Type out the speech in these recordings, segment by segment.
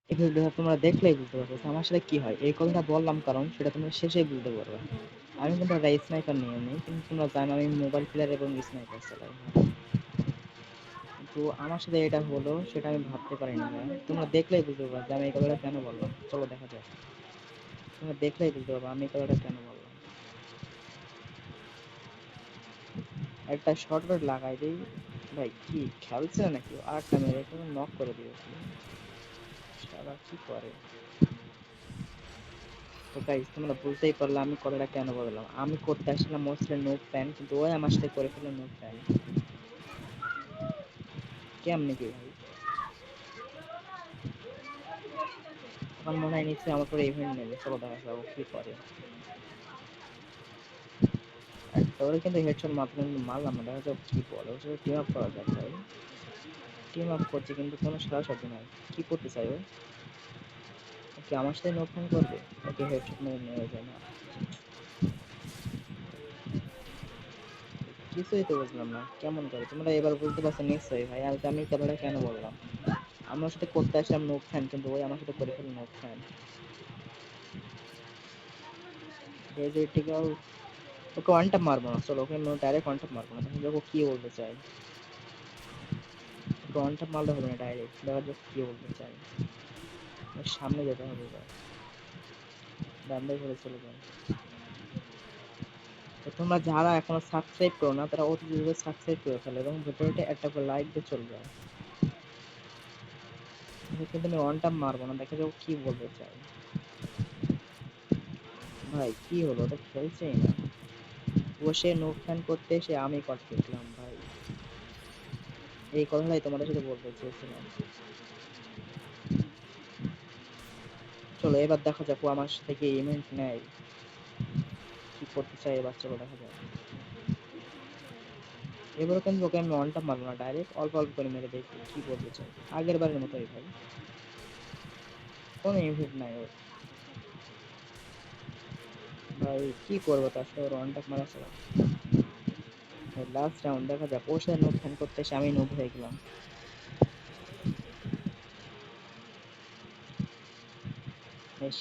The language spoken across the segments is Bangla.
এই ভিডিওটা তোমরা দেখলেই বুঝতে পারবে আমার সাথে কি হয়। এই কথাটা বললাম কারণ সেটা তোমরা শেষে বুঝতে পারবে। আমি কিন্তু একটা স্নাইপার নিয়ে নিই, কিন্তু তোমরা জানো আমি মোবাইল প্লেয়ার এবং স্নাইপার চালাই। তো আমার সাথে এটা হলো সেটা আমি ভাবতে পারিনি ভাই। তোমরা দেখলেই বুঝতে পারবে যে আমি এই কথাটা কেন বললাম। চলো দেখা যাক। তোমরা দেখলেই বুঝতে পারবে আমি এই কথাটা কেন বললাম। একটা শর্টকাট লাগাই দিই। ভাই কি খেলছে নাকি? আরেকটা মেরে নক করে দিয়েছি। সারা কি করে? তো গাইস তোমরা বুঝতেই পারলে আমি কথাটা কেন বললাম। আমি করতে আসছিলাম মোস্টলি নোট প্যান, কিন্তু ওই আমার সাথে করে ফেললো নোট প্যান। কেমনে কি ভাই? আমার মনে হয় নিশ্চয়ই আমার পরে ইভেন্ট নেবে। চলো দেখা যাবো কি করে। একটা ওরা কিন্তু হেডশট মাত্র মারলাম না। দেখা যাক কি বলে। ওর সাথে টিম আপ করা যাক ভাই। টিম আপ করছে কিন্তু কোনো সারা শব্দ নাই। কি করতে চাই ও? ওকে আমার সাথে নোট প্যান করবে? ওকে হেডশট মেরে নিয়ে যায় না। কিছুই তো বুঝলাম না কেমন করে। তোমরা এবার বুঝতে পারছো নিশ্চয়ই ভাই আর আমি কথাটা কেন বললাম। আমার সাথে করতে আসলাম নোট ফ্যান, কিন্তু ওই আমার সাথে করে ফেললো নোট ফ্যান। এই যে ঠিক আছে, ওকে ওয়ান ট্যাপ মারবো না। চলো ওকে ডাইরেক্ট ওয়ান ট্যাপ মারবো না। দেখা যাক ও কি বলতে চাই। ওকে ওয়ান ট্যাপ মারলে হবে না, ডাইরেক্ট দেখা যাক কি বলতে চাই। ওর সামনে যেতে হবে এবার। ডান্ডে ঘুরে চলে যায়। তো তোমরা যারা এখনো সাবস্ক্রাইব করো না তারা অতি দ্রুত সাবস্ক্রাইব করে ফেলো এবং ভিডিওটা একটা করে লাইক দিয়ে চলে যাও। কিন্তু আমি ওয়ান ট্যাপ মারবো না। দেখা যাক কি বলতে চাই। ভাই কি হলো? ওটা খেলছেই না। বসে নোট ফ্যান করতে এসে আমি কট দেখলাম ভাই। এই কথাটাই তোমাদের সাথে বলতে চেয়েছিলাম। চলো এবার দেখা যাক ও আমার থেকে ইভেন্ট নেয় কি করতে চাই। এবার চলো দেখা যাক। এবারও কিন্তু ওকে আমি ওয়ানটা মারবো না, ডাইরেক্ট অল্প অল্প করে মেরে দেখি কি বলতে চাই। আগের বারের মতোই ভাই, কোনো ইভেন্ট নাই ওর। ভাই কি করবো তার সাথে? ওর ওয়ানটা মারা ছাড়া। লাস্ট রাউন্ড দেখা যাক। ওর সাথে নোট ফ্যান করতে এসে আমি নোট হয়ে গেলাম।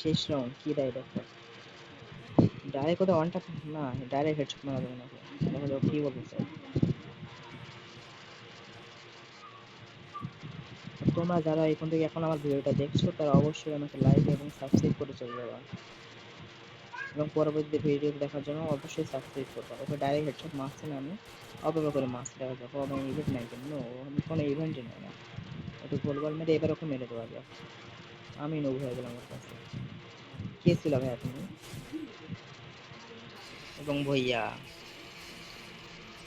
শেষ রাউন্ড কি দেয় দেখো। ডাইরেক্ট ওদের ওয়ানটা না, ডাইরেক্ট হেডশট মারা যাবে না। দেখা যাক কি বলতে চাই। তোমরা যারা এখন থেকে এখন আমার ভিডিওটা দেখছো তারা অবশ্যই আমাকে লাইক এবং সাবস্ক্রাইব করে চলে যাবা এবং পরবর্তী ভিডিও দেখার জন্য অবশ্যই সাবস্ক্রাইব করবা। ওকে ডাইরেক্ট হেডশট মারছি না আমি, অল্প অল্প করে মারছি। দেখা যাক আমি ইভেন্ট নাই কেন। আমি কোনো ইভেন্টই নেই না। একটু গোলবাল মেরে এবার ওকে মেরে দেওয়া যায়। আমি নবু হয়ে গেলাম ওর কাছে। কে ছিল ভাই তুমি? এবং ভইয়া